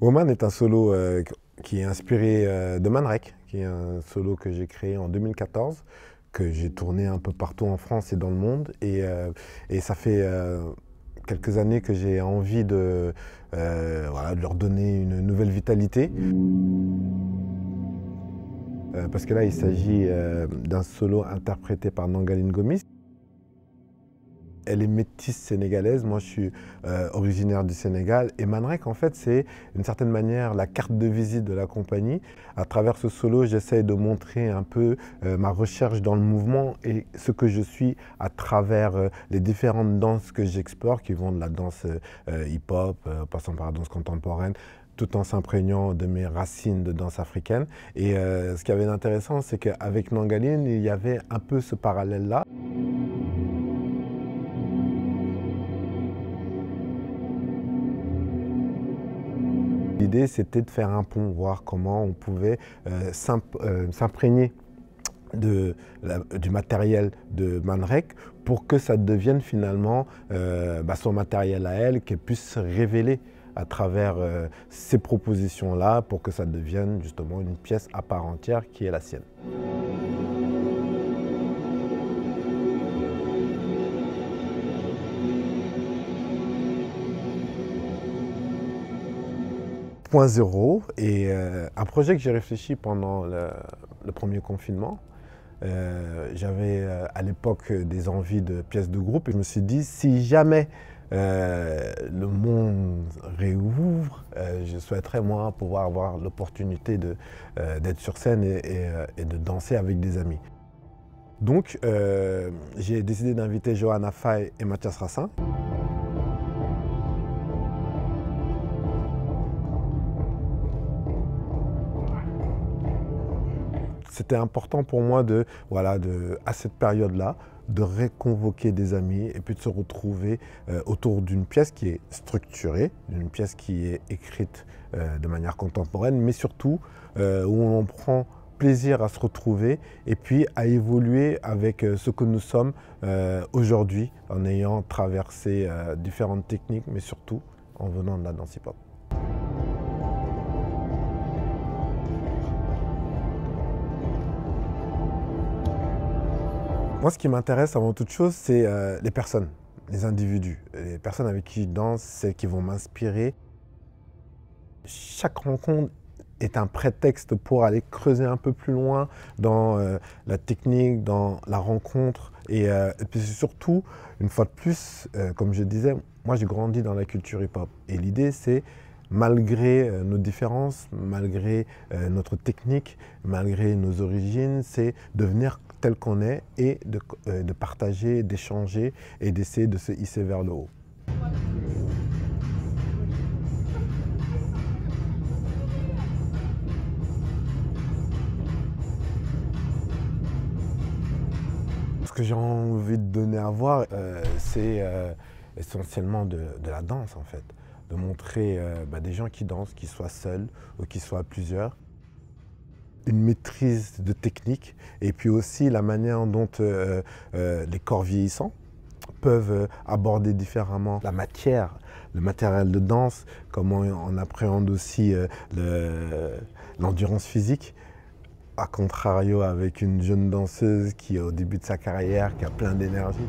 Woman est un solo qui est inspiré de Man Rek, qui est un solo que j'ai créé en 2014, que j'ai tourné un peu partout en France et dans le monde. Et ça fait quelques années que j'ai envie voilà, de leur donner une nouvelle vitalité. Parce que là, il s'agit d'un solo interprété par Nangaline Gomis. Elle est métisse sénégalaise, moi je suis originaire du Sénégal et Man Rek en fait c'est d'une certaine manière la carte de visite de la compagnie. À travers ce solo j'essaie de montrer un peu ma recherche dans le mouvement et ce que je suis à travers les différentes danses que j'explore qui vont de la danse hip-hop, passant par la danse contemporaine, tout en s'imprégnant de mes racines de danse africaine. Et ce qui avait d'intéressant c'est qu'avec Nangaline il y avait un peu ce parallèle-là. L'idée, c'était de faire un pont, voir comment on pouvait s'imprégner du matériel de Man Rek pour que ça devienne finalement son matériel à elle, qu'elle puisse se révéler à travers ces propositions-là pour que ça devienne justement une pièce à part entière qui est la sienne. Point zéro et un projet que j'ai réfléchi pendant le premier confinement. J'avais à l'époque des envies de pièces de groupe et je me suis dit si jamais le monde réouvre, je souhaiterais moi pouvoir avoir l'opportunité d'être sur scène et de danser avec des amis. Donc j'ai décidé d'inviter Johanna Faye et Mathias Rassin. C'était important pour moi à cette période-là, de reconvoquer des amis et puis de se retrouver autour d'une pièce qui est structurée, d'une pièce qui est écrite de manière contemporaine, mais surtout où on prend plaisir à se retrouver et puis à évoluer avec ce que nous sommes aujourd'hui en ayant traversé différentes techniques, mais surtout en venant de la danse hip-hop. Moi, ce qui m'intéresse avant toute chose, c'est les personnes, les individus. Les personnes avec qui je danse, celles qui vont m'inspirer. Chaque rencontre est un prétexte pour aller creuser un peu plus loin dans la technique, dans la rencontre. Et puis surtout, une fois de plus, comme je disais, moi j'ai grandi dans la culture hip-hop. Et l'idée, c'est malgré nos différences, malgré notre technique, malgré nos origines, c'est de venir tel qu'on est et de partager, d'échanger et d'essayer de se hisser vers le haut. Ce que j'ai envie de donner à voir, c'est essentiellement de la danse en fait. De montrer des gens qui dansent, qu'ils soient seuls ou qu'ils soient à plusieurs. Une maîtrise de technique et puis aussi la manière dont les corps vieillissants peuvent aborder différemment la matière, le matériel de danse, comment on appréhende aussi l'endurance physique, à contrario avec une jeune danseuse qui est au début de sa carrière, qui a plein d'énergie.